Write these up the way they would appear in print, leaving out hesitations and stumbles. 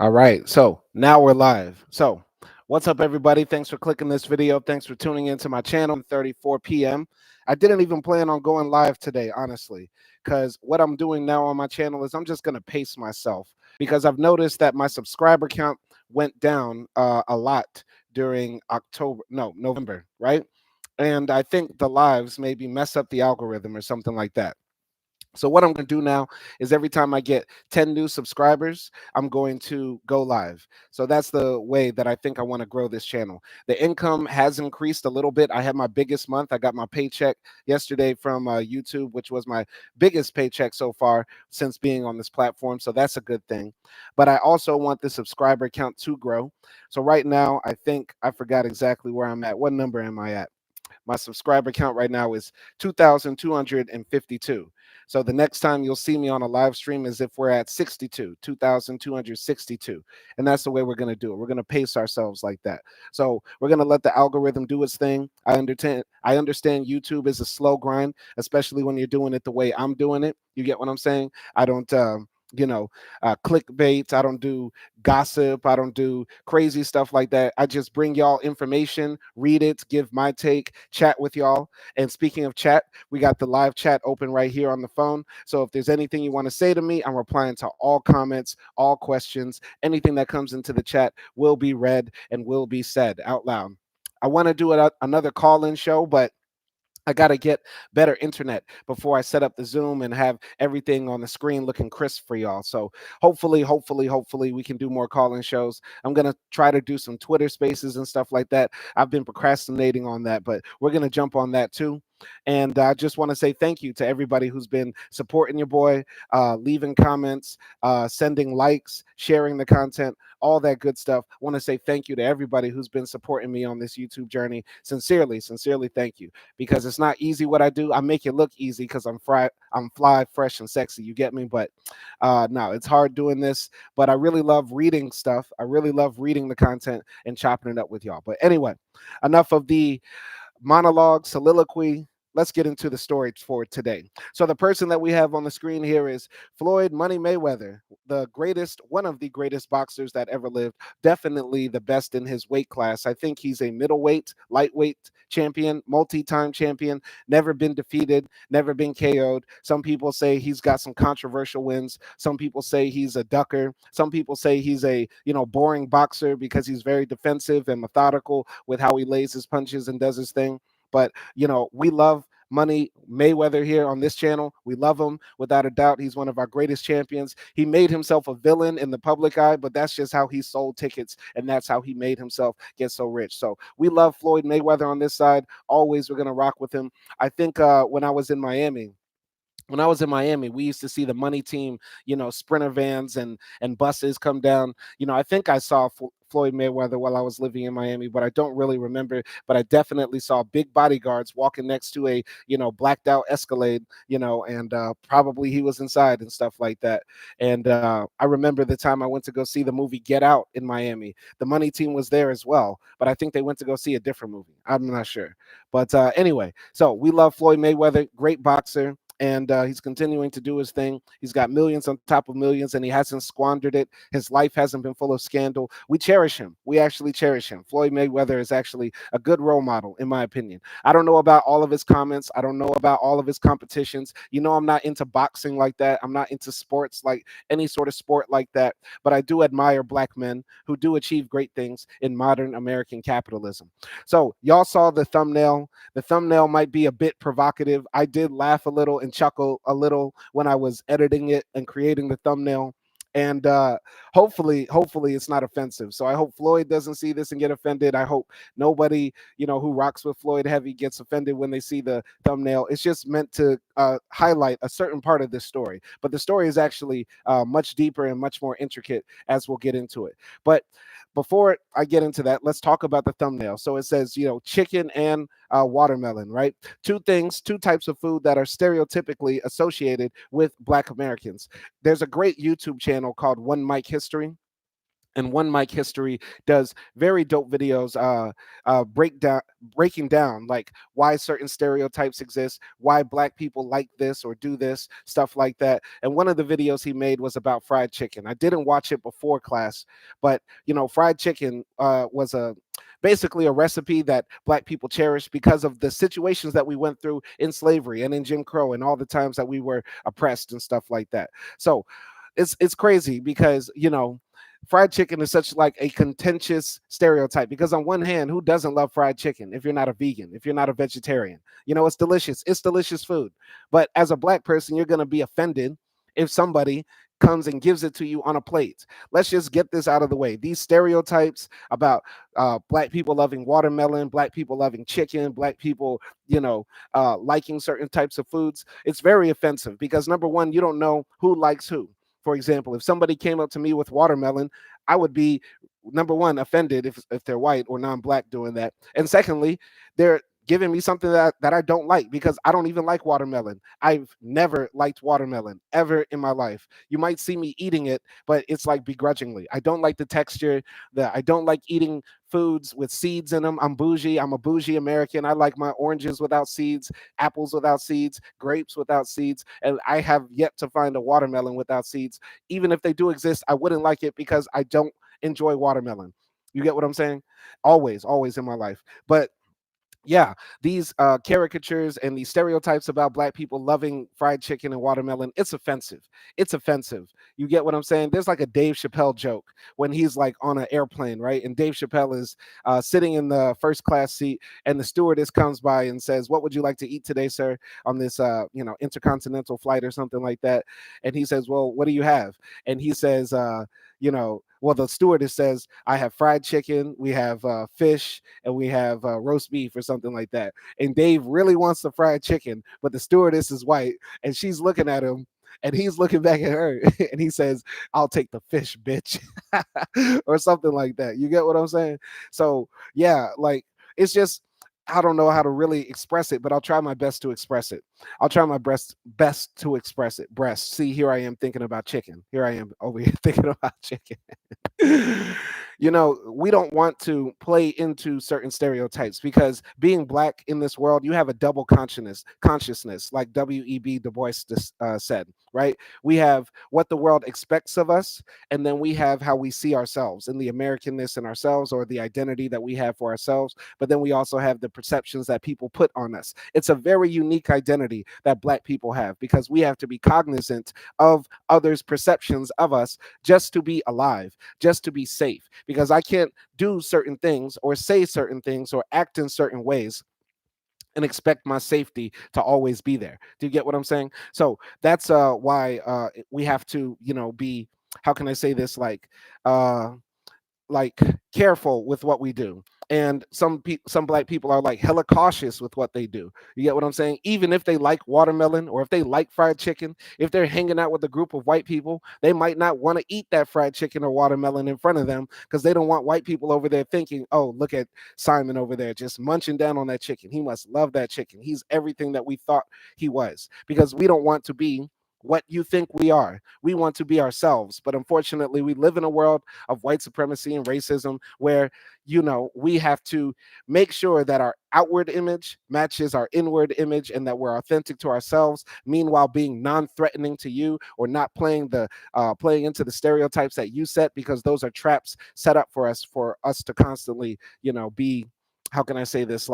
All right, so now we're live. So, what's up, everybody? Thanks for clicking this video. Thanks for tuning into my channel. 34 p.m. I didn't even plan on going live today, honestly, because what I'm doing now on my channel is I'm just going to pace myself because I've noticed that my subscriber count went down a lot during November, right? And I think the lives maybe mess up the algorithm or something like that. So what I'm going to do now is every time I get 10 new subscribers, I'm going to go live. So that's the way that I think I want to grow this channel. The income has increased a little bit. I had my biggest month. I got my paycheck yesterday from YouTube, which was my biggest paycheck so far since being on this platform. So that's a good thing. But I also want the subscriber count to grow. So right now, I think I forgot exactly where I'm at. What number am I at? My subscriber count right now is 2,252. So the next time you'll see me on a live stream is if we're at 62, 2,262. And that's the way we're going to do it. We're going to pace ourselves like that. So we're going to let the algorithm do its thing. I understand YouTube is a slow grind, especially when you're doing it the way I'm doing it. You get what I'm saying? I don't you know, clickbait. I don't do gossip. I don't do crazy stuff like that. I just bring y'all information, read it, give my take, chat with y'all. And speaking of chat, we got the live chat open right here on the phone. So if there's anything you want to say to me, I'm replying to all comments, all questions. Anything that comes into the chat will be read and will be said out loud. I want to do another call-in show, but I got to get better internet before I set up the Zoom and have everything on the screen looking crisp for y'all. So hopefully we can do more call-in shows. I'm going to try to do some Twitter spaces and stuff like that. I've been procrastinating on that, but we're going to jump on that too. And I just want to say thank you to everybody who's been supporting your boy, leaving comments, sending likes, sharing the content, all that good stuff. I want to say thank you to everybody who's been supporting me on this YouTube journey. Sincerely, thank you, because it's not easy what I do. I make it look easy because I'm fly, fresh, and sexy. You get me? But no, it's hard doing this. But I really love reading stuff. I really love reading the content and chopping it up with y'all. But anyway, enough of the monologue, soliloquy. Let's get into the story for today. So the person that we have on the screen here is Floyd Money Mayweather, the greatest, one of the greatest boxers that ever lived, definitely the best in his weight class. I think he's a middleweight, lightweight champion, multi-time champion, never been defeated, never been KO'd. Some people say he's got some controversial wins. Some people say he's a ducker. Some people say he's a, boring boxer because he's very defensive and methodical with how he lays his punches and does his thing. But, we love Money Mayweather here on this channel. We love him without a doubt. He's one of our greatest champions. He made himself a villain in the public eye, but that's just how he sold tickets, and that's how he made himself get so rich. So we love Floyd Mayweather on this side. Always, we're gonna rock with him. I think when I was in Miami, we used to see the money team, sprinter vans and buses come down. I think I saw Floyd Mayweather while I was living in Miami, but I don't really remember. But I definitely saw big bodyguards walking next to a, blacked out Escalade, and probably he was inside and stuff like that. And I remember the time I went to go see the movie Get Out in Miami. The money team was there as well, but I think they went to go see a different movie. I'm not sure. But anyway, so we love Floyd Mayweather, great boxer, and he's continuing to do his thing. He's got millions on top of millions, and he hasn't squandered it. His life hasn't been full of scandal. We cherish him. We actually cherish him. Floyd Mayweather is actually a good role model, in my opinion. I don't know about all of his comments. I don't know about all of his competitions. I'm not into boxing like that. I'm not into sports, like any sort of sport like that. But I do admire black men who do achieve great things in modern American capitalism. So y'all saw the thumbnail. The thumbnail might be a bit provocative. I did laugh a little and chuckle a little when I was editing it and creating the thumbnail. And hopefully it's not offensive. So I hope Floyd doesn't see this and get offended. I hope nobody, who rocks with Floyd heavy gets offended when they see the thumbnail. It's just meant to highlight a certain part of this story. But the story is actually much deeper and much more intricate as we'll get into it. But before I get into that, let's talk about the thumbnail. So it says, chicken and watermelon, right? Two types of food that are stereotypically associated with Black Americans. There's a great YouTube channel called One Mic History. and One Mic History does very dope videos, breaking down like why certain stereotypes exist, why black people like this or do this stuff like that. And one of the videos he made was about fried chicken. I didn't watch it before class, but fried chicken was a basically a recipe that black people cherish because of the situations that we went through in slavery and in Jim Crow and all the times that we were oppressed and stuff like that. So it's crazy because fried chicken is such like a contentious stereotype, because on one hand, who doesn't love fried chicken if you're not a vegan, if you're not a vegetarian? It's delicious, it's delicious food. But as a black person, you're going to be offended if somebody comes and gives it to you on a plate. Let's just get this out of the way. These stereotypes about black people loving watermelon, black people loving chicken, black people liking certain types of foods, it's very offensive because number one, you don't know who likes who. For example, if somebody came up to me with watermelon, I would be number one offended if they're white or non-black doing that, and secondly, they're giving me something that I don't like, because I don't even like watermelon. I've never liked watermelon ever in my life. You might see me eating it, but it's like begrudgingly. I don't like the texture. I don't like eating foods with seeds in them. I'm bougie. I'm a bougie American. I like my oranges without seeds, apples without seeds, grapes without seeds, and I have yet to find a watermelon without seeds. Even if they do exist, I wouldn't like it because I don't enjoy watermelon. You get what I'm saying? Always in my life. But yeah, these caricatures and these stereotypes about black people loving fried chicken and watermelon, it's offensive. It's offensive. You get what I'm saying? There's like a Dave Chappelle joke when he's like on an airplane, right? And Dave Chappelle is sitting in the first class seat, and the stewardess comes by and says, "What would you like to eat today, sir, on this intercontinental flight or something like that?" And he says, "Well, what do you have?" And he says, well, the stewardess says, "I have fried chicken, we have fish, and we have roast beef," or something like that. And Dave really wants the fried chicken, but the stewardess is white, and she's looking at him, and he's looking back at her, and he says, "I'll take the fish, bitch," or something like that. You get what I'm saying? So yeah, like it's just. I don't know how to really express it, but I'll try my best to express it. I'll try my best to express it. Breast. See, here I am thinking about chicken. Here I am over here thinking about chicken. We don't want to play into certain stereotypes, because being black in this world, you have a double consciousness, like W.E.B. Du Bois said, right? We have what the world expects of us, and then we have how we see ourselves and the Americanness in ourselves, or the identity that we have for ourselves. But then we also have the perceptions that people put on us. It's a very unique identity that black people have, because we have to be cognizant of others' perceptions of us just to be alive, just to be safe, because I can't do certain things or say certain things or act in certain ways and expect my safety to always be there. Do you get what I'm saying? So that's why we have to, be, how can I say this, uh like careful with what we do. And some black people are like hella cautious with what they do. You get what I'm saying? Even if they like watermelon, or if they like fried chicken, if they're hanging out with a group of white people, they might not want to eat that fried chicken or watermelon in front of them, because they don't want white people over there thinking, "Oh, look at Simon over there just munching down on that chicken. He must love that chicken. He's everything that we thought he was." Because we don't want to be what you think we are. We want to be ourselves. But unfortunately, we live in a world of white supremacy and racism where, we have to make sure that our outward image matches our inward image, and that we're authentic to ourselves, meanwhile being non-threatening to you, or not playing into the stereotypes that you set, because those are traps set up for us to constantly, be, how can I say this,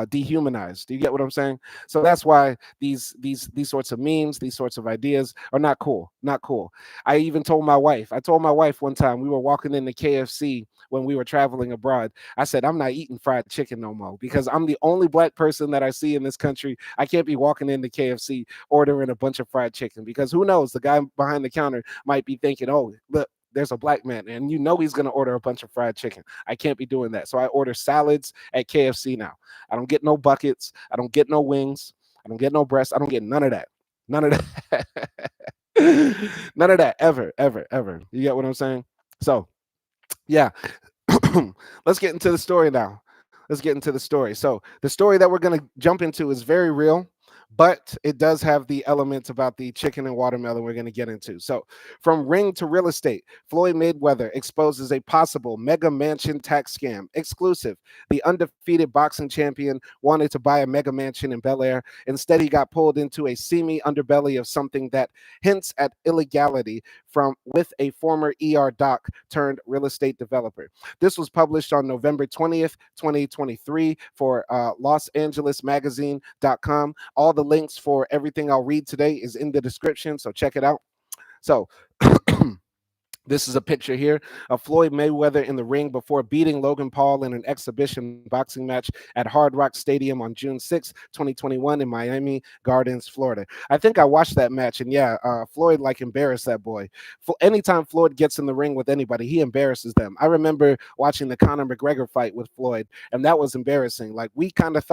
dehumanized. Do you get what I'm saying? So that's why these sorts of memes, these sorts of ideas are not cool. Not cool. I even told my wife. I told my wife one time, we were walking into KFC when we were traveling abroad. I said, "I'm not eating fried chicken no more, because I'm the only black person that I see in this country. I can't be walking into KFC ordering a bunch of fried chicken, because who knows, the guy behind the counter might be thinking, 'Oh, look, there's a black man,' and he's going to order a bunch of fried chicken. I can't be doing that. So I order salads at KFC now. I don't get no buckets. I don't get no wings. I don't get no breasts. I don't get none of that. None of that. None of that ever, ever, ever. You get what I'm saying? So, yeah. Let's get into the story now. Let's get into the story. So, the story that we're going to jump into is very real, but it does have the elements about the chicken and watermelon we're going to get into. So, from ring to real estate, Floyd Mayweather exposes a possible mega mansion tax scam. Exclusive. The undefeated boxing champion wanted to buy a mega mansion in Bel-Air. Instead, he got pulled into a seamy underbelly of something that hints at illegality from with a former doc turned real estate developer. This was published on November 20th, 2023 for Los Angeles Magazine.com. All the links for everything I'll read today is in the description, so check it out. So, this is a picture here of Floyd Mayweather in the ring before beating Logan Paul in an exhibition boxing match at Hard Rock Stadium on June 6, 2021 in Miami Gardens, Florida. I think I watched that match, and yeah, Floyd like embarrassed that boy. Anytime Floyd gets in the ring with anybody, he embarrasses them. I remember watching the Conor McGregor fight with Floyd, and that was embarrassing. Like I kind of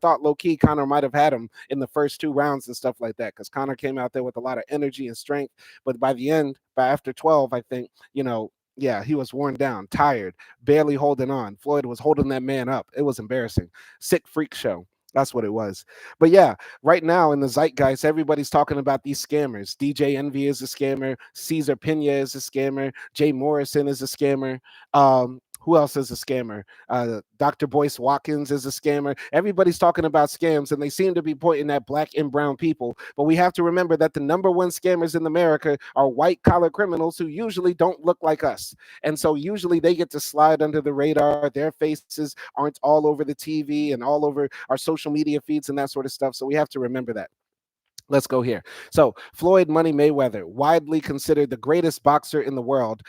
thought low key Conor might have had him in the first two rounds and stuff like that, because Conor came out there with a lot of energy and strength, but by the end, by after 12, I think, yeah, he was worn down, tired, barely holding on. Floyd was holding that man up. It was embarrassing. Sick freak show. That's what it was. But yeah, right now in the zeitgeist, everybody's talking about these scammers. DJ Envy is a scammer. Caesar Pena is a scammer. Jay Morrison is a scammer. Who else is a scammer? Dr. Boyce Watkins is a scammer. Everybody's talking about scams, and they seem to be pointing at black and brown people. But we have to remember that the number one scammers in America are white collar criminals who usually don't look like us. And so usually they get to slide under the radar. Their faces aren't all over the TV and all over our social media feeds and that sort of stuff. So we have to remember that. Let's go here. So, Floyd Money Mayweather, widely considered the greatest boxer in the world,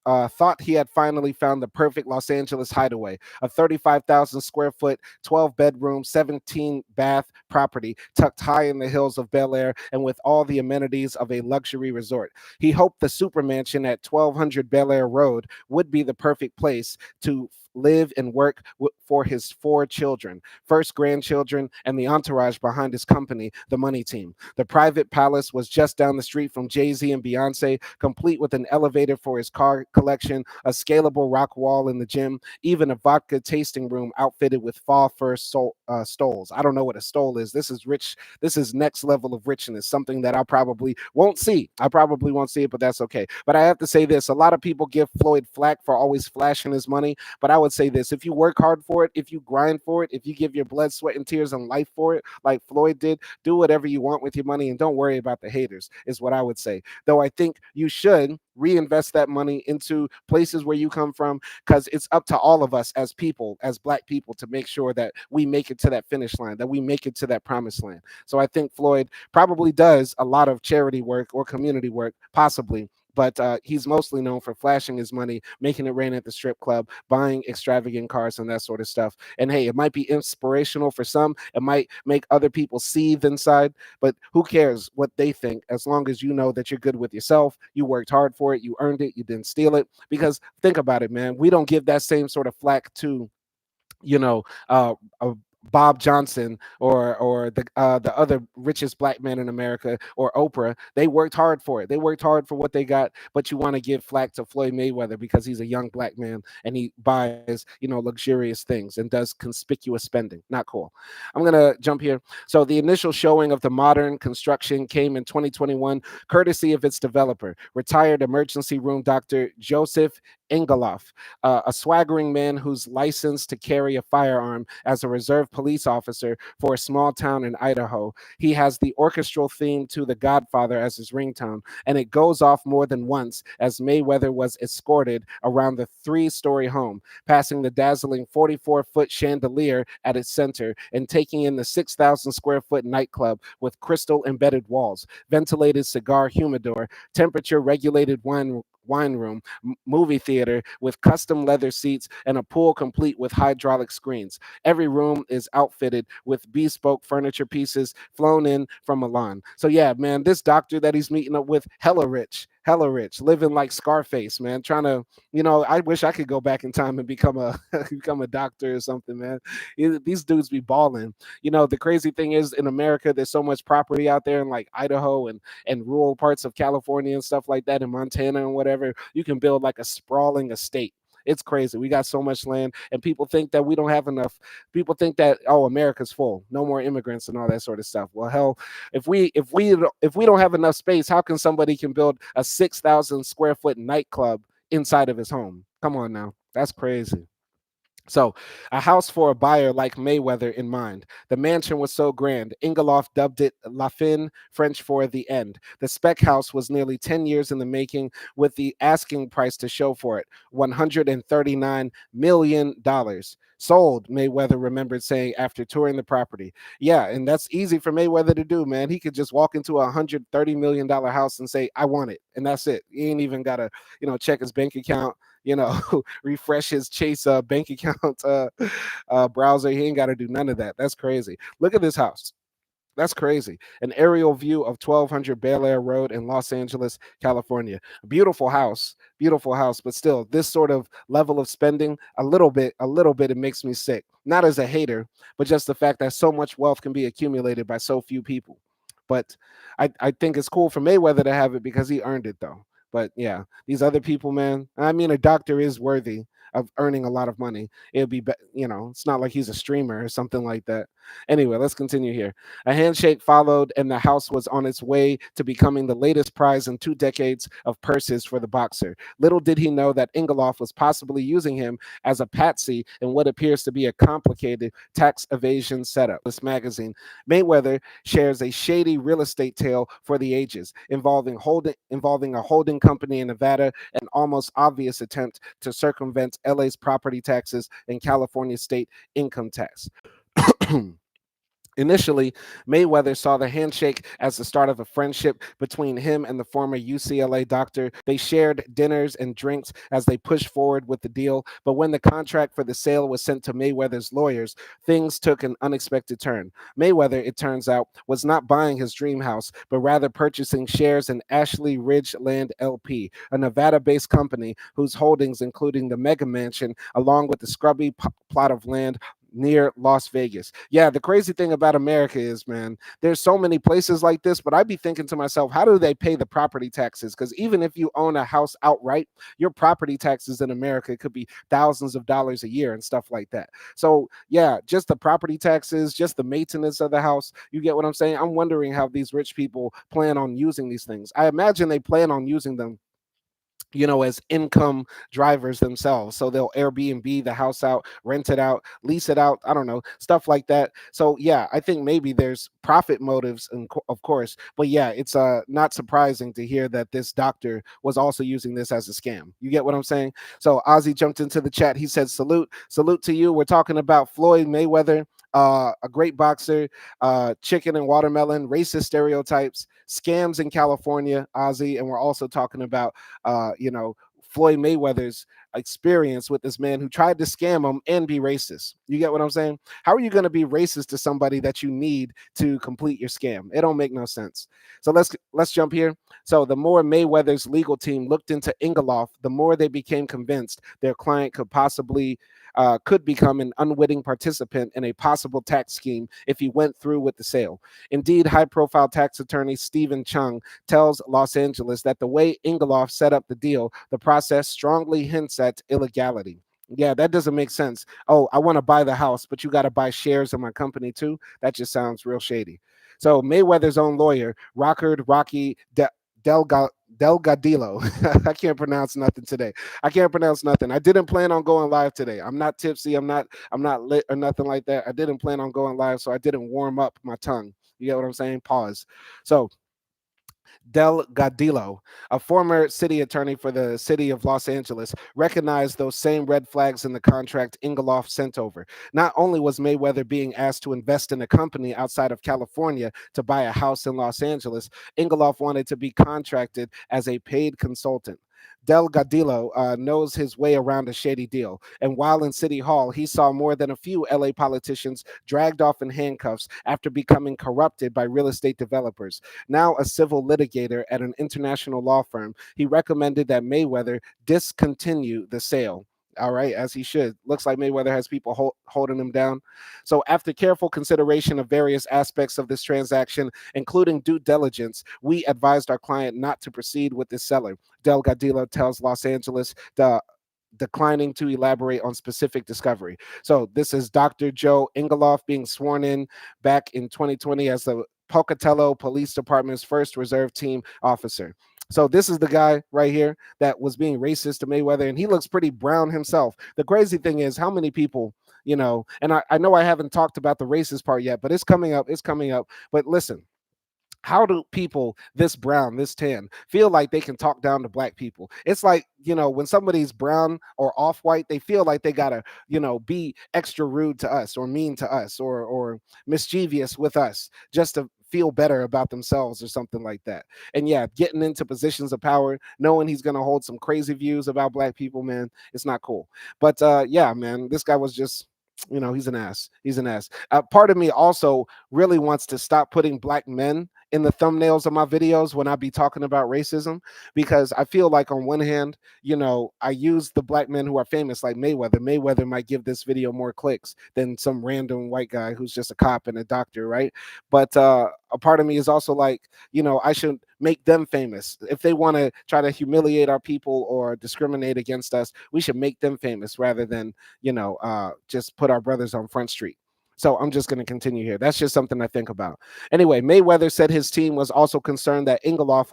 thought he had finally found the perfect Los Angeles hideaway, a 35,000 square foot, 12 bedroom, 17 bath property tucked high in the hills of Bel-Air and with all the amenities of a luxury resort. He hoped the super mansion at 1200 Bel-Air Road would be the perfect place to live and work for his four children, first grandchildren, and the entourage behind his company, the Money Team. The private palace was just down the street from Jay-Z and Beyonce, complete with an elevator for his car collection, a scalable rock wall in the gym, even a vodka tasting room outfitted with fall fur stoles. I don't know what a stole is. This is rich. This is next level of richness, something that I probably won't see. I probably won't see it, but that's okay. But I have to say this. A lot of people give Floyd flack for always flashing his money, but I would say this: if you work hard for it, if you grind for it, if you give your blood, sweat, and tears and life for it, like Floyd did, do whatever you want with your money and don't worry about the haters, is what I would say. Though I think you should reinvest that money into places where you come from, because it's up to all of us as people, as black people, to make sure that we make it to that finish line, that we make it to that promised land. So I think Floyd probably does a lot of charity work or community work, possibly, but he's mostly known for flashing his money, making it rain at the strip club, buying extravagant cars and that sort of stuff. And hey, it might be inspirational for some. It might make other people seethe inside, but who cares what they think, as long as you know that you're good with yourself, you worked hard for it, you earned it, you didn't steal it. Because think about it, man, we don't give that same sort of flack to, you know, a Bob Johnson or the other richest black man in America or Oprah. They worked hard for it. They worked hard for what they got. But you want to give flack to Floyd Mayweather because he's a young black man and he buys, luxurious things and does conspicuous spending. Not cool. I'm gonna jump here. So the initial showing of the modern construction came in 2021, courtesy of its developer, retired emergency room doctor Joseph Engeloff, a swaggering man who's licensed to carry a firearm as a reserve police officer for a small town in Idaho. He has the orchestral theme to The Godfather as his ringtone, and it goes off more than once as Mayweather was escorted around the three-story home, passing the dazzling 44-foot chandelier at its center and taking in the 6,000 square foot nightclub with crystal embedded walls, ventilated cigar humidor, temperature regulated wine room, movie theater with custom leather seats, and a pool complete with hydraulic screens. Every room is outfitted with bespoke furniture pieces flown in from Milan. So yeah, man, this doctor that he's meeting up with, hella rich, living like Scarface, man. Trying to, I wish I could go back in time and become a become a doctor or something, man. These dudes be balling. The crazy thing is, in America, there's so much property out there in like Idaho and rural parts of California and stuff like that, in Montana and whatever. You can build like a sprawling estate. It's crazy. We got so much land, and people think that we don't have enough. People think that, oh, America's full, no more immigrants and all that sort of stuff. Well, hell, if we don't have enough space, how can somebody can build a 6,000 square foot nightclub inside of his home? Come on now, that's crazy. So, a house for a buyer like Mayweather in mind. The mansion was so grand, Ingeloff dubbed it La Fin, French for the end. The spec house was nearly 10 years in the making, with the asking price to show for it $139 million. Sold, Mayweather remembered saying after touring the property. Yeah, and that's easy for Mayweather to do, man. He could just walk into a $130 million house and say, I want it. And that's it. He ain't even got to, check his bank account, refresh his Chase bank account browser. He ain't got to do none of that. That's crazy. Look at this house. That's crazy. An aerial view of 1200 Bel-Air Road in Los Angeles, California. Beautiful house, but still, this sort of level of spending, a little bit, it makes me sick. Not as a hater, but just the fact that so much wealth can be accumulated by so few people. But I think it's cool for Mayweather to have it because he earned it, though. But yeah, these other people, man. I mean, a doctor is worthy of earning a lot of money. It'd it's not like he's a streamer or something like that. Anyway, let's continue here. A handshake followed, and the house was on its way to becoming the latest prize in 2 decades of purses for the boxer. Little did he know that Ingeloff was possibly using him as a patsy in what appears to be a complicated tax evasion setup. This magazine, Mayweather shares a shady real estate tale for the ages, involving a holding company in Nevada, an almost obvious attempt to circumvent LA's property taxes and California state income tax. Initially, Mayweather saw the handshake as the start of a friendship between him and the former UCLA doctor. They shared dinners and drinks as they pushed forward with the deal. But when the contract for the sale was sent to Mayweather's lawyers, things took an unexpected turn. Mayweather, it turns out, was not buying his dream house, but rather purchasing shares in Ashley Ridge Land LP, a Nevada based company whose holdings, including the mega mansion, along with the scrubby plot of land near Las Vegas. Yeah, the crazy thing about America is, man, there's so many places like this, but I'd be thinking to myself, how do they pay the property taxes? Because even if you own a house outright, your property taxes in America could be thousands of dollars a year and stuff like that. So, yeah, just the property taxes, just the maintenance of the house. You get what I'm saying? I'm wondering how these rich people plan on using these things. I imagine they plan on using them, as income drivers themselves. So they'll Airbnb the house out, rent it out, lease it out, I don't know, stuff like that. So yeah, I think maybe there's profit motives, and of course, but yeah, it's not surprising to hear that this doctor was also using this as a scam. You get what I'm saying? So Ozzy jumped into the chat. He said, salute to you. We're talking about Floyd Mayweather, a great boxer, chicken and watermelon, racist stereotypes, scams in California, Ozzy, and we're also talking about Floyd Mayweather's experience with this man who tried to scam him and be racist. You get what I'm saying? How are you going to be racist to somebody that you need to complete your scam? It don't make no sense. So let's jump here. So the more Mayweather's legal team looked into Ingeloff, the more they became convinced their client could become an unwitting participant in a possible tax scheme if he went through with the sale. Indeed, high-profile tax attorney Stephen Chung tells Los Angeles that the way Ingeloff set up the deal, the process strongly hints at illegality. Yeah, that doesn't make sense. Oh, I want to buy the house, but you got to buy shares in my company too? That just sounds real shady. So Mayweather's own lawyer, Rocky Delgadillo. I can't pronounce nothing today. I can't pronounce nothing. I didn't plan on going live today. I'm not tipsy. I'm not lit or nothing like that. I didn't plan on going live, so I didn't warm up my tongue. You get what I'm saying? Pause. So Delgadillo, a former city attorney for the city of Los Angeles, recognized those same red flags in the contract Ingeloff sent over. Not only was Mayweather being asked to invest in a company outside of California to buy a house in Los Angeles, Ingeloff wanted to be contracted as a paid consultant. Delgadillo knows his way around a shady deal, and while in City Hall, he saw more than a few LA politicians dragged off in handcuffs after becoming corrupted by real estate developers. Now a civil litigator at an international law firm, he recommended that Mayweather discontinue the sale. All right, as he should. Looks like Mayweather has people holding him down. So, after careful consideration of various aspects of this transaction, including due diligence, we advised our client not to proceed with this seller. Delgadillo tells Los Angeles. declining to elaborate on specific discovery. So this is Dr. Joe Engeloff being sworn in back in 2020 as the Pocatello Police Department's first reserve team officer. So this is the guy right here that was being racist to Mayweather, and he looks pretty brown himself. The crazy thing is how many people, and I know I haven't talked about the racist part yet, but it's coming up. It's coming up. But listen, how do people this brown, this tan, feel like they can talk down to black people? It's like, when somebody's brown or off white, they feel like they gotta, be extra rude to us or mean to us or mischievous with us just to feel better about themselves or something like that. And yeah, getting into positions of power, knowing he's gonna hold some crazy views about black people, man, it's not cool. But yeah, man, this guy was just, he's an ass. He's an ass. Part of me also really wants to stop putting black men in the thumbnails of my videos when I be talking about racism, because I feel like on one hand, I use the black men who are famous like Mayweather. Mayweather might give this video more clicks than some random white guy who's just a cop and a doctor, right? But a part of me is also like, I should make them famous. If they want to try to humiliate our people or discriminate against us, we should make them famous rather than, just put our brothers on Front Street. So I'm just going to continue here. That's just something I think about. Anyway, Mayweather said his team was also concerned that Engeloff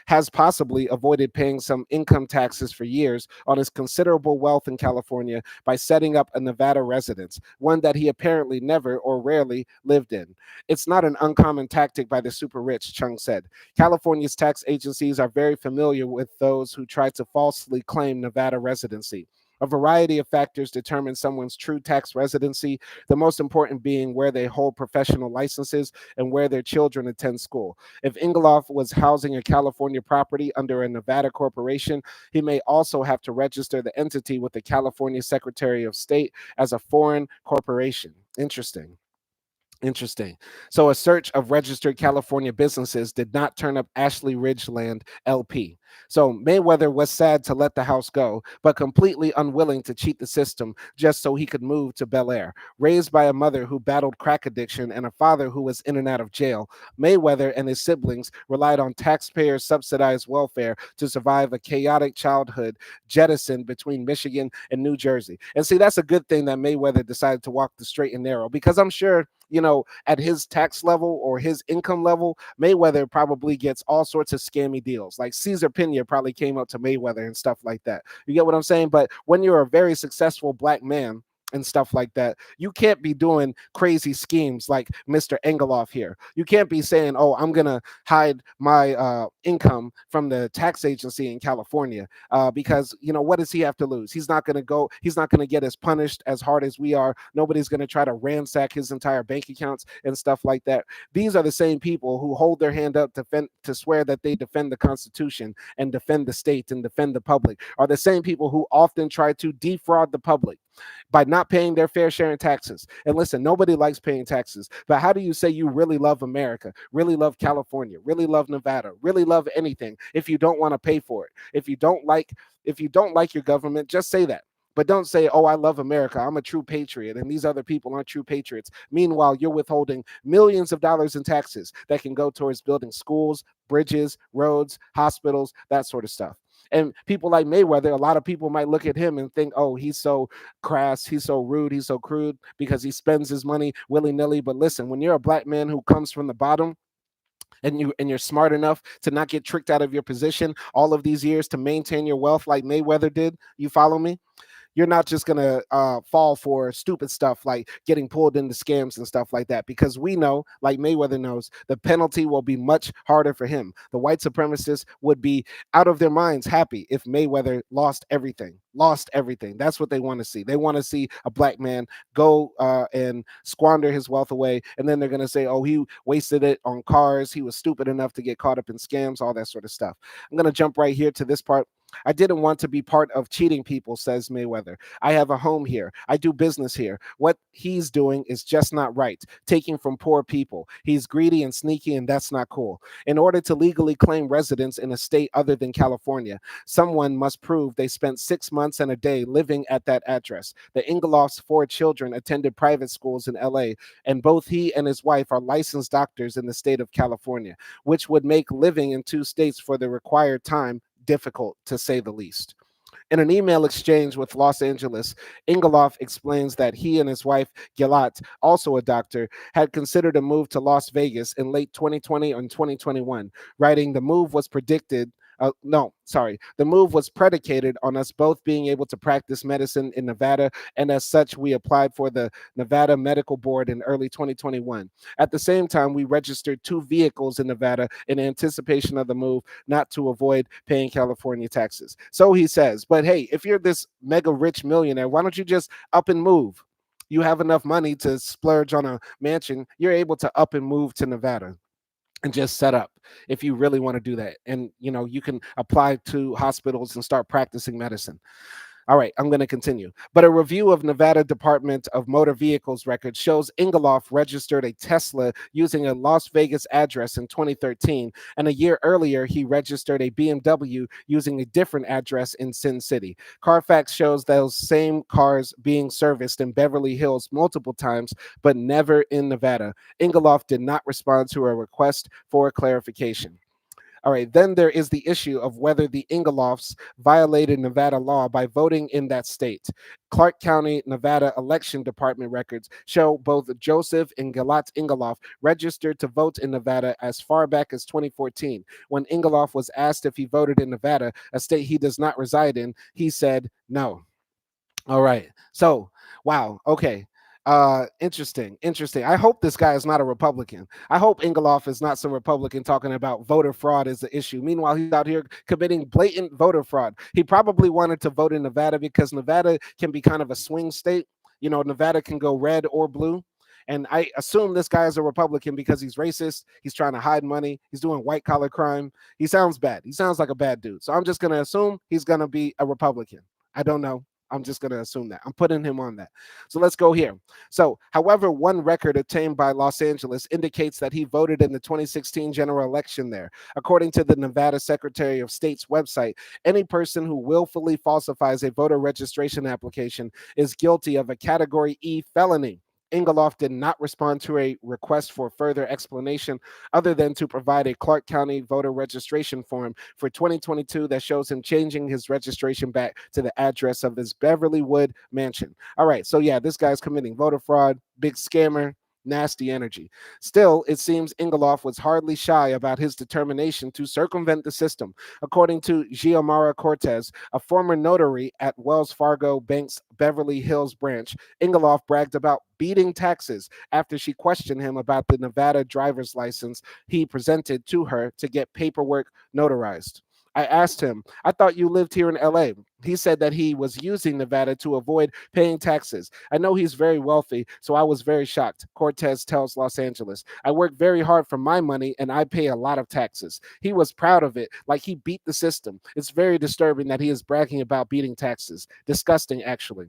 has possibly avoided paying some income taxes for years on his considerable wealth in California by setting up a Nevada residence, one that he apparently never or rarely lived in. It's not an uncommon tactic by the super rich, Chung said. California's tax agencies are very familiar with those who try to falsely claim Nevada residency. A variety of factors determine someone's true tax residency, the most important being where they hold professional licenses and where their children attend school. If Engeloff was housing a California property under a Nevada corporation, he may also have to register the entity with the California Secretary of State as a foreign corporation. Interesting. Interesting. So, a search of registered California businesses did not turn up Ashley Ridgeland LP. So, Mayweather was sad to let the house go, but completely unwilling to cheat the system just so he could move to Bel-Air. Raised by a mother who battled crack addiction and a father who was in and out of jail, Mayweather and his siblings relied on taxpayer subsidized welfare to survive a chaotic childhood jettisoned between Michigan and New Jersey. And see, that's a good thing that Mayweather decided to walk the straight and narrow, because I'm sure at his tax level or his income level, Mayweather probably gets all sorts of scammy deals. Like Cesar Pena probably came up to Mayweather and stuff like that. You get what I'm saying? But when you're a very successful black man and stuff like that, you can't be doing crazy schemes like Mr. Engeloff here. You can't be saying, "Oh, I'm gonna hide my income from the tax agency in California," because what does he have to lose? He's not gonna go. He's not gonna get as punished as hard as we are. Nobody's gonna try to ransack his entire bank accounts and stuff like that. These are the same people who hold their hand up to swear that they defend the Constitution and defend the state and defend the public. Are the same people who often try to defraud the public by not paying their fair share in taxes. And listen, nobody likes paying taxes, but how do you say you really love America, really love California, really love Nevada, really love anything if you don't want to pay for it? If you don't like your government, just say that. But don't say, "Oh, I love America. I'm a true patriot, and these other people aren't true patriots." Meanwhile, you're withholding millions of dollars in taxes that can go towards building schools, bridges, roads, hospitals, that sort of stuff. And people like Mayweather, a lot of people might look at him and think, "Oh, he's so crass, he's so rude, he's so crude because he spends his money willy-nilly." But listen, when you're a black man who comes from the bottom, and you're smart enough to not get tricked out of your position all of these years to maintain your wealth like Mayweather did, you follow me? You're not just going to fall for stupid stuff like getting pulled into scams and stuff like that, because we know, like Mayweather knows, the penalty will be much harder for him. The white supremacists would be out of their minds happy if Mayweather lost everything. Lost everything. That's what they want to see. They want to see a black man go and squander his wealth away, and then they're going to say, "Oh, he wasted it on cars. He was stupid enough to get caught up in scams," all that sort of stuff. I'm going to jump right here to this part. "I didn't want to be part of cheating people," says Mayweather. "I have a home here. I do business here. What he's doing is just not right. Taking from poor people. He's greedy and sneaky, and that's not cool. In order to legally claim residence in a state other than California, someone must prove they spent 6 months and a day living at that address. The Engeloff's 4 children attended private schools in LA, and both he and his wife are licensed doctors in the state of California, which would make living in 2 states for the required time difficult, to say the least." In an email exchange with Los Angeles, Ingeloff explains that he and his wife, Gilat, also a doctor, had considered a move to Las Vegas in late 2020 and 2021, writing, the move was predicted. No, sorry. The move was predicated on us both being able to practice medicine in Nevada, and as such, we applied for the Nevada Medical Board in early 2021. At the same time, we registered two vehicles in Nevada in anticipation of the move, not to avoid paying California taxes. So he says, but hey, if you're this mega rich millionaire, why don't you just up and move? You have enough money to splurge on a mansion. You're able to up and move to Nevada and just set up if you really want to do that. And you can apply to hospitals and start practicing medicine. All right, I'm going to continue. But a review of Nevada Department of Motor Vehicles records shows Ingeloff registered a Tesla using a Las Vegas address in 2013, and a year earlier he registered a BMW using a different address in Sin City. Carfax shows those same cars being serviced in Beverly Hills multiple times, but never in Nevada. Ingeloff did not respond to a request for clarification. All right, then there is the issue of whether the Ingeloffs violated Nevada law by voting in that state. Clark County, Nevada election department records show both Joseph and Galat Ingeloff registered to vote in Nevada as far back as 2014. When Ingeloff was asked if he voted in Nevada, a state he does not reside in, he said no. All right. So, wow. Okay. Interesting. I hope this guy is not a Republican. I hope Ingeloff is not some Republican talking about voter fraud as the issue. Meanwhile, he's out here committing blatant voter fraud. He probably wanted to vote in Nevada because Nevada can be kind of a swing state. Nevada can go red or blue. And I assume this guy is a Republican because he's racist. He's trying to hide money. He's doing white collar crime. He sounds bad. He sounds like a bad dude. So I'm just going to assume he's going to be a Republican. I don't know. I'm just going to assume that. I'm putting him on that. So let's go here. So, however, one record obtained by Los Angeles indicates that he voted in the 2016 general election there. According to the Nevada Secretary of State's website, any person who willfully falsifies a voter registration application is guilty of a Category E felony. Ingeloff did not respond to a request for further explanation other than to provide a Clark County voter registration form for 2022 that shows him changing his registration back to the address of his Beverlywood mansion. All right, so yeah, this guy's committing voter fraud, big scammer, nasty energy. Still, it seems Ingeloff was hardly shy about his determination to circumvent the system. According to Giomara Cortez, a former notary at Wells Fargo Bank's Beverly Hills branch, Ingeloff bragged about beating taxes after she questioned him about the Nevada driver's license he presented to her to get paperwork notarized. I asked him, I thought you lived here in LA. He said that he was using Nevada to avoid paying taxes. I know he's very wealthy, so I was very shocked. Cortez tells Los Angeles, I work very hard for my money and I pay a lot of taxes. He was proud of it, like he beat the system. It's very disturbing that he is bragging about beating taxes. Disgusting, actually.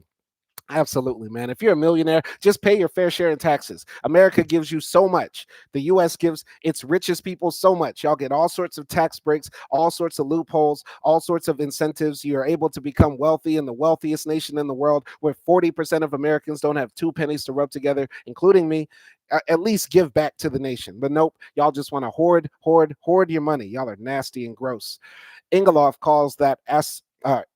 Absolutely, man. If you're a millionaire, just pay your fair share in taxes. America gives you so much. The U.S. gives its richest people so much. Y'all get all sorts of tax breaks, all sorts of loopholes, all sorts of incentives. You are able to become wealthy in the wealthiest nation in the world, where 40% of Americans don't have two pennies to rub together, including me. At least give back to the nation. But nope, y'all just want to hoard your money. Y'all are nasty and gross. Ingeloff calls that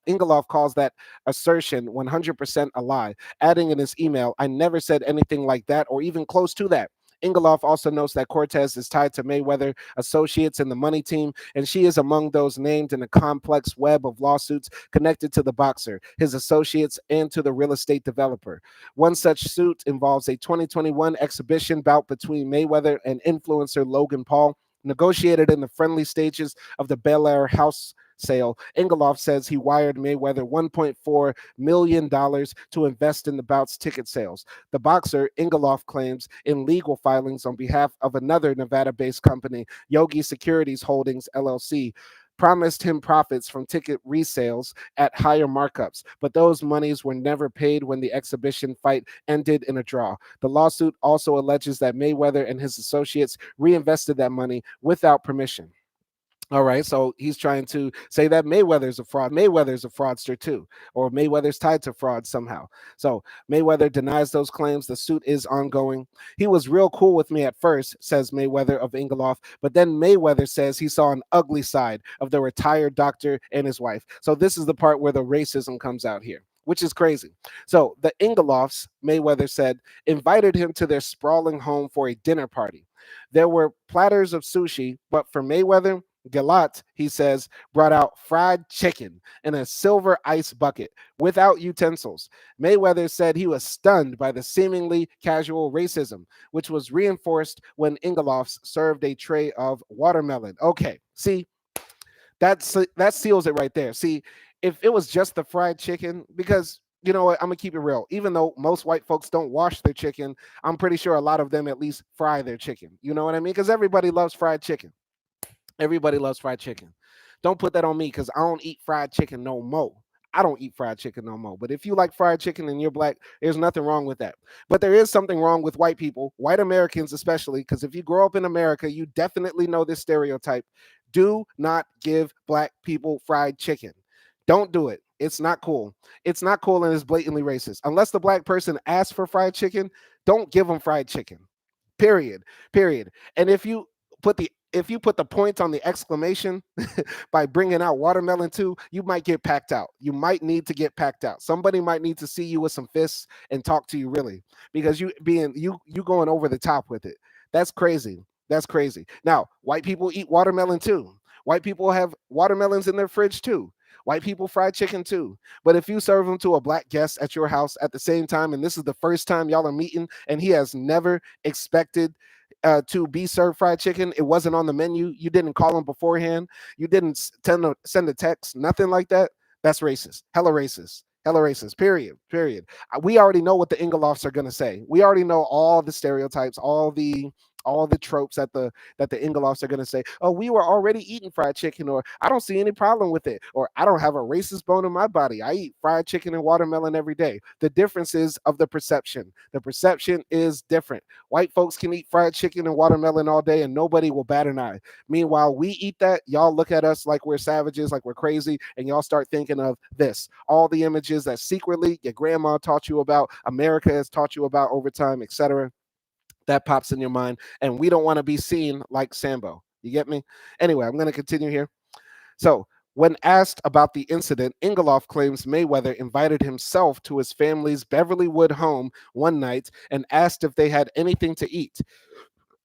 Ingeloff calls that assertion 100% a lie, adding in his email, I never said anything like that or even close to that. Ingeloff also notes that Cortez is tied to Mayweather Associates and the Money Team, and she is among those named in a complex web of lawsuits connected to the boxer, his associates, and to the real estate developer. One such suit involves a 2021 exhibition bout between Mayweather and influencer Logan Paul, negotiated in the friendly stages of the Bel-Air house sale. Ingeloff says he wired Mayweather $1.4 million to invest in the bout's ticket sales. The boxer, Ingeloff claims in legal filings on behalf of another Nevada-based company, Yogi Securities Holdings, LLC, promised him profits from ticket resales at higher markups, but those monies were never paid when the exhibition fight ended in a draw. The lawsuit also alleges that Mayweather and his associates reinvested that money without permission. All right, so he's trying to say that Mayweather's a fraud. Mayweather's a fraudster too, or Mayweather's tied to fraud somehow. So Mayweather denies those claims. The suit is ongoing. He was real cool with me at first, says Mayweather of Ingolf, but then Mayweather says he saw an ugly side of the retired doctor and his wife. So this is the part where the racism comes out here, which is crazy. So the Ingolofs, Mayweather said, invited him to their sprawling home for a dinner party. There were platters of sushi, but for Mayweather, Galat, he says, brought out fried chicken in a silver ice bucket without utensils. Mayweather said he was stunned by the seemingly casual racism, which was reinforced when Ingolofs served a tray of watermelon. Okay, see, that seals it right there. See, if it was just the fried chicken, because you know what, I'm gonna keep it real. Even though most white folks don't wash their chicken, I'm pretty sure a lot of them at least fry their chicken. You know what I mean? Because everybody loves fried chicken. Everybody loves fried chicken. Don't put that on me because I don't eat fried chicken no more. I don't eat fried chicken no more. But if you like fried chicken and you're black, there's nothing wrong with that. But there is something wrong with white people, white Americans especially, because if you grow up in America, you definitely know this stereotype. Do not give black people fried chicken. Don't do it. It's not cool. It's not cool and it's blatantly racist. Unless the black person asks for fried chicken, don't give them fried chicken. Period. Period. And if you put the point on the exclamation by bringing out watermelon too, you might get packed out. You might need to get packed out. Somebody might need to see you with some fists and talk to you really, because you going over the top with it. That's crazy. That's crazy. Now, white people eat watermelon too. White people have watermelons in their fridge too. White people fry chicken too. But if you serve them to a black guest at your house at the same time, and this is the first time y'all are meeting, and he has never expected to be served fried chicken, it wasn't on the menu. You didn't call him beforehand. You didn't send a text, nothing like that. That's racist. Hella racist. Hella racist. Period. Period. We already know what the Ingolofs are gonna say. We already know all the stereotypes, all the tropes that the Ingolofs are gonna say. Oh, we were already eating fried chicken, or I don't see any problem with it, or I don't have a racist bone in my body. I eat fried chicken and watermelon every day. The difference is of the perception. The perception is different. White folks can eat fried chicken and watermelon all day and nobody will bat an eye. Meanwhile, we eat that, y'all look at us like we're savages, like we're crazy, and y'all start thinking of this. All the images that secretly your grandma taught you about, America has taught you about over time, etc. That pops in your mind, and we don't want to be seen like Sambo. You get me? Anyway, I'm going to continue here. So, when asked about the incident, Ingoloff claims Mayweather invited himself to his family's Beverlywood home one night and asked if they had anything to eat.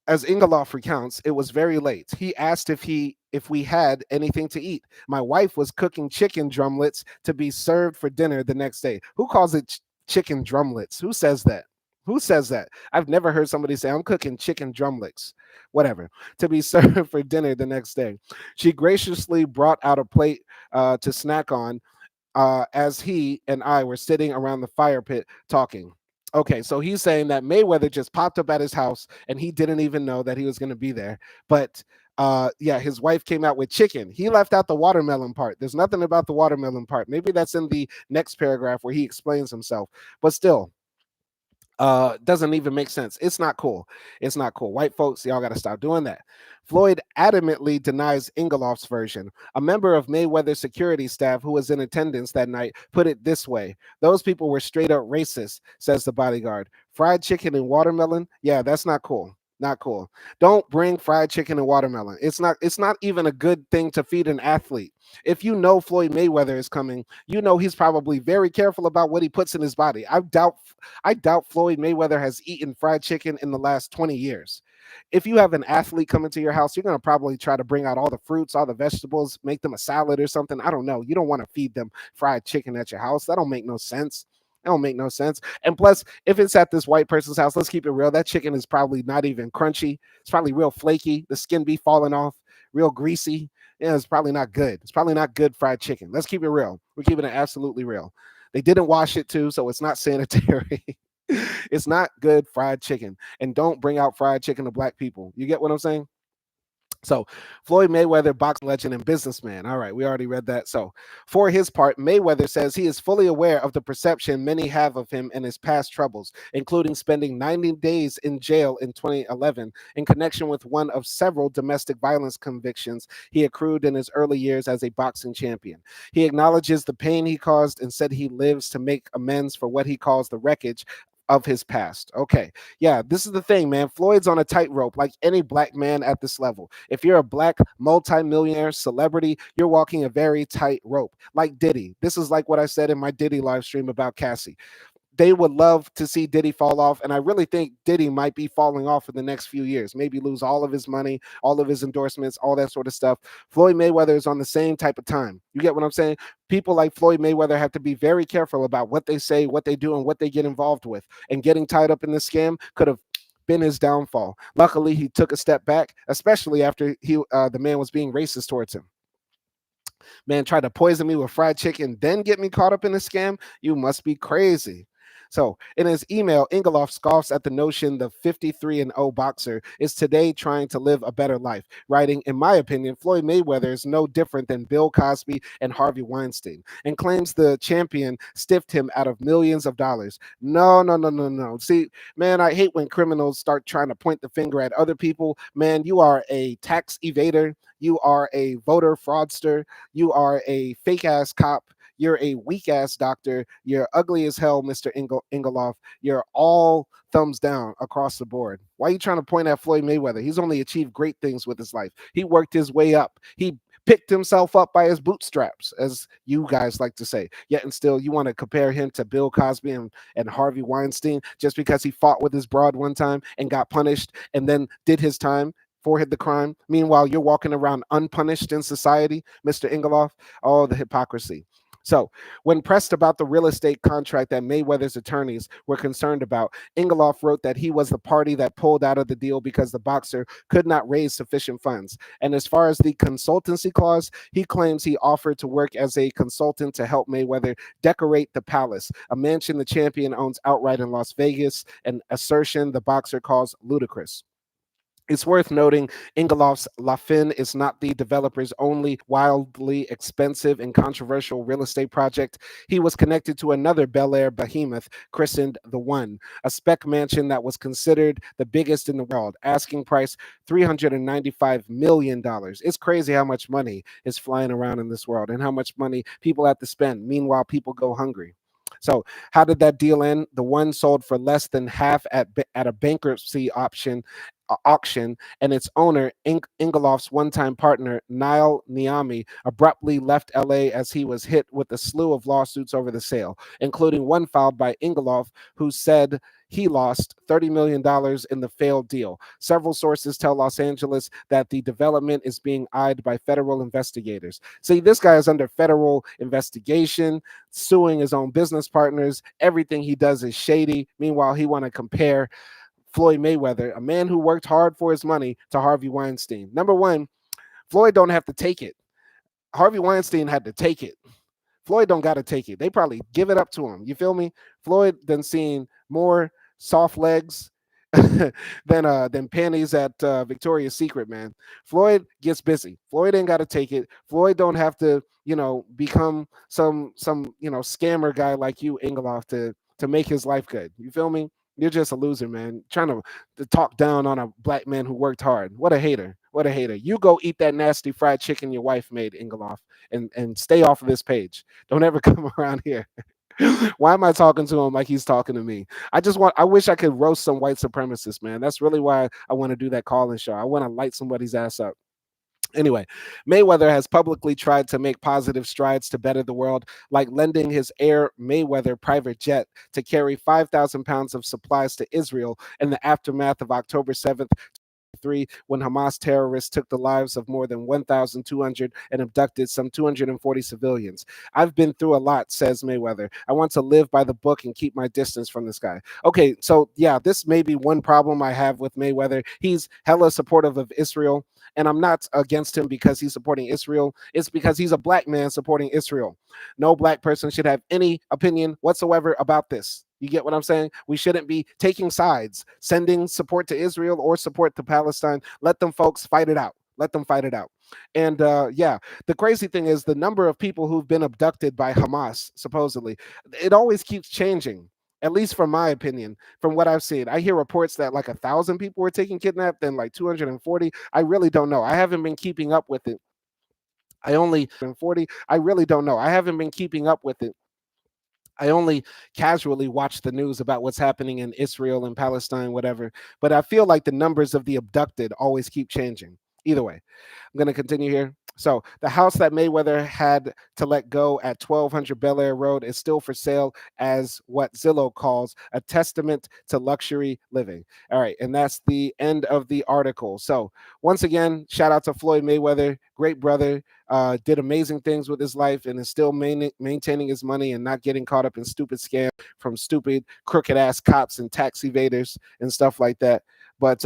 As Ingoloff recounts, it was very late. He asked if we had anything to eat. My wife was cooking chicken drumlets to be served for dinner the next day. Who calls it chicken drumlets? Who says that? Who says that? I've never heard somebody say, I'm cooking chicken drumlets, whatever, to be served for dinner the next day. She graciously brought out a plate to snack on as he and I were sitting around the fire pit talking. Okay, so he's saying that Mayweather just popped up at his house and he didn't even know that he was going to be there. But yeah, his wife came out with chicken. He left out the watermelon part. There's nothing about the watermelon part. Maybe that's in the next paragraph where he explains himself. But still, doesn't even make sense. It's not cool. It's not cool. White folks, y'all got to stop doing that. Floyd adamantly denies Ingoloff's version. A member of Mayweather's security staff who was in attendance that night put it this way: those people were straight up racist, says the bodyguard. Fried chicken and watermelon? Yeah, that's not cool. Not cool. Don't bring fried chicken and watermelon. It's not even a good thing to feed an athlete. If you know Floyd Mayweather is coming, you know he's probably very careful about what he puts in his body. I doubt Floyd Mayweather has eaten fried chicken in the last 20 years. If you have an athlete coming to your house, you're going to probably try to bring out all the fruits, all the vegetables, make them a salad or something. I don't know. You don't want to feed them fried chicken at your house. That don't make no sense. That don't make no sense. And plus, if it's at this white person's house, let's keep it real. That chicken is probably not even crunchy. It's probably real flaky. The skin be falling off, real greasy. Yeah, it's probably not good. It's probably not good fried chicken. Let's keep it real. We're keeping it absolutely real. They didn't wash it too, so it's not sanitary. It's not good fried chicken. And don't bring out fried chicken to black people. You get what I'm saying? So, Floyd Mayweather, boxing legend and businessman. All right, we already read that. So, for his part, Mayweather says he is fully aware of the perception many have of him and his past troubles, including spending 90 days in jail in 2011 in connection with one of several domestic violence convictions he accrued in his early years as a boxing champion. He acknowledges the pain he caused and said he lives to make amends for what he calls the wreckage of his past. Okay. Yeah, this is the thing, man. Floyd's on a tightrope like any black man at this level. If you're a black multimillionaire celebrity, you're walking a very tight rope. Like Diddy. This is like what I said in my Diddy live stream about Cassie. They would love to see Diddy fall off. And I really think Diddy might be falling off in the next few years, maybe lose all of his money, all of his endorsements, all that sort of stuff. Floyd Mayweather is on the same type of time. You get what I'm saying? People like Floyd Mayweather have to be very careful about what they say, what they do, and what they get involved with. And getting tied up in this scam could have been his downfall. Luckily, he took a step back, especially after the man was being racist towards him. Man tried to poison me with fried chicken, then get me caught up in a scam? You must be crazy. So, in his email, Ingeloff scoffs at the notion the 53 and 0 boxer is today trying to live a better life, writing, "In my opinion, Floyd Mayweather is no different than Bill Cosby and Harvey Weinstein," and claims the champion stiffed him out of millions of dollars. No, no, no, no, no. See, man, I hate when criminals start trying to point the finger at other people. Man, you are a tax evader. You are a voter fraudster. You are a fake ass cop. You're a weak ass doctor. You're ugly as hell, Mr. Ingeloff. You're all thumbs down across the board. Why are you trying to point at Floyd Mayweather? He's only achieved great things with his life. He worked his way up. He picked himself up by his bootstraps, as you guys like to say. Yet and still, you want to compare him to Bill Cosby and Harvey Weinstein just because he fought with his broad one time and got punished and then did his time for the crime. Meanwhile, you're walking around unpunished in society, Mr. Ingeloff. Oh, the hypocrisy. So, when pressed about the real estate contract that Mayweather's attorneys were concerned about, Ingeloff wrote that he was the party that pulled out of the deal because the boxer could not raise sufficient funds. And as far as the consultancy clause, he claims he offered to work as a consultant to help Mayweather decorate the palace, a mansion the champion owns outright in Las Vegas, an assertion the boxer calls ludicrous. It's worth noting Ingeloff's Laughlin is not the developer's only wildly expensive and controversial real estate project. He was connected to another Bel-Air behemoth christened The One, a spec mansion that was considered the biggest in the world, asking price $395 million. It's crazy how much money is flying around in this world and how much money people have to spend. Meanwhile, people go hungry. So, how did that deal end? The One sold for less than half at a bankruptcy auction, and its owner, Ingeloff's one-time partner, Niall Niami, abruptly left LA as he was hit with a slew of lawsuits over the sale, including one filed by Ingeloff, who said he lost $30 million in the failed deal. Several sources tell Los Angeles that the development is being eyed by federal investigators. See, this guy is under federal investigation, suing his own business partners. Everything he does is shady. Meanwhile, he want to compare Floyd Mayweather, a man who worked hard for his money, to Harvey Weinstein. Number one, Floyd don't have to take it. Harvey Weinstein had to take it. Floyd don't got to take it. They probably give it up to him. You feel me? Floyd done seen more soft legs than panties at Victoria's Secret, man. Floyd gets busy. Floyd ain't got to take it. Floyd don't have to, become some scammer guy like you, Ingeloff, to make his life good. You feel me? You're just a loser, man. Trying to talk down on a black man who worked hard. What a hater. What a hater. You go eat that nasty fried chicken your wife made, Ingeloff, and stay off of this page. Don't ever come around here. Why am I talking to him like he's talking to me? I wish I could roast some white supremacists, man. That's really why I want to do that call-in show. I want to light somebody's ass up. Anyway, Mayweather has publicly tried to make positive strides to better the world, like lending his Air Mayweather private jet to carry 5,000 pounds of supplies to Israel in the aftermath of October 7th, when Hamas terrorists took the lives of more than 1,200 and abducted some 240 civilians. I've been through a lot, says Mayweather. I want to live by the book and keep my distance from this guy. Okay, so yeah, this may be one problem I have with Mayweather. He's hella supportive of Israel, and I'm not against him because he's supporting Israel. It's because he's a black man supporting Israel. No black person should have any opinion whatsoever about this. You get what I'm saying? We shouldn't be taking sides, sending support to Israel or support to Palestine. Let them folks fight it out. Let them fight it out. And yeah, the crazy thing is the number of people who've been abducted by Hamas, supposedly, it always keeps changing. At least from my opinion, from what I've seen, I hear reports that like 1,000 people were taken kidnapped, then like 240. I really don't know. I haven't been keeping up with it. I only 40. I really don't know. I haven't been keeping up with it. I only casually watch the news about what's happening in Israel and Palestine, whatever. But I feel like the numbers of the abducted always keep changing. Either way, I'm going to continue here. So the house that Mayweather had to let go at 1200 Bel-Air Road is still for sale as what Zillow calls a testament to luxury living. All right, and that's the end of the article. So once again, shout out to Floyd Mayweather, great brother, did amazing things with his life and is still maintaining his money and not getting caught up in stupid scams from stupid crooked ass cops and tax evaders and stuff like that. But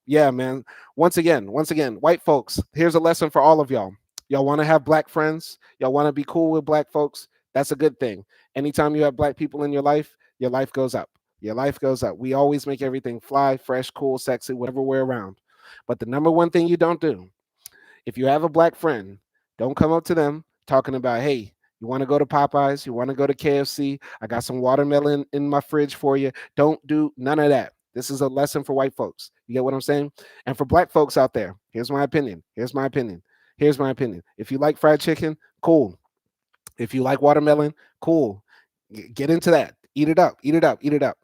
yeah, man, once again, white folks, here's a lesson for all of y'all. Y'all want to have black friends? Y'all want to be cool with black folks? That's a good thing. Anytime you have black people in your life goes up. Your life goes up. We always make everything fly, fresh, cool, sexy, whatever we're around. But the number one thing you don't do, if you have a black friend, don't come up to them talking about, hey, you want to go to Popeyes? You want to go to KFC? I got some watermelon in my fridge for you. Don't do none of that. This is a lesson for white folks. You get what I'm saying? And for black folks out there, here's my opinion. Here's my opinion. Here's my opinion. If you like fried chicken, cool. If you like watermelon, cool. Get into that. Eat it up. Eat it up. Eat it up.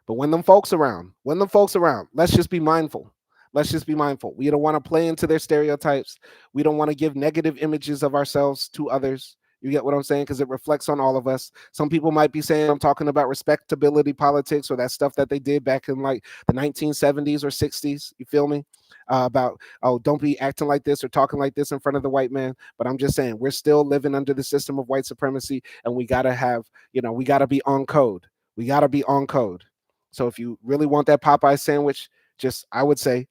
But when them folks around, let's just be mindful. Let's just be mindful. We don't want to play into their stereotypes. We don't want to give negative images of ourselves to others. You get what I'm saying? Because it reflects on all of us. Some people might be saying I'm talking about respectability politics or that stuff that they did back in like the 1970s or 60s. You feel me? About, oh, don't be acting like this or talking like this in front of the white man. But I'm just saying we're still living under the system of white supremacy, and we gotta have, we gotta be on code. We gotta be on code. So if you really want that Popeye sandwich, just I would say,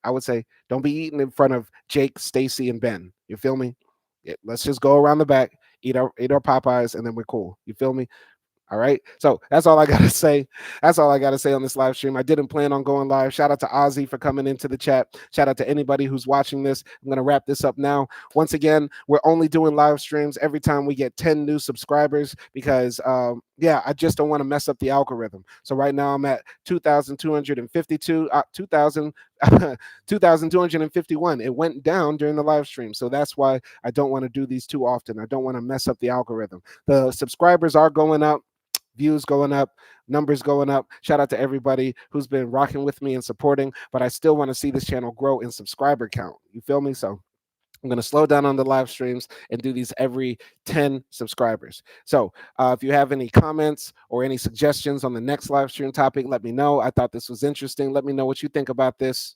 don't be eating in front of Jake, Stacy, and Ben. You feel me? Yeah, let's just go around the back, eat our Popeyes, and then we're cool. You feel me? All right. So that's all I gotta say. That's all I gotta say on this live stream. I didn't plan on going live. Shout out to Ozzy for coming into the chat. Shout out to anybody who's watching this. I'm gonna wrap this up now. Once again, we're only doing live streams every time we get 10 new subscribers because yeah, I just don't want to mess up the algorithm. So right now I'm at 2,252, 2,251. It went down during the live stream. So that's why I don't want to do these too often. I don't want to mess up the algorithm. The subscribers are going up, views going up, numbers going up. Shout out to everybody who's been rocking with me and supporting, but I still want to see this channel grow in subscriber count. You feel me? So I'm going to slow down on the live streams and do these every 10 subscribers. So if you have any comments or any suggestions on the next live stream topic, let me know. I thought this was interesting. Let me know what you think about this.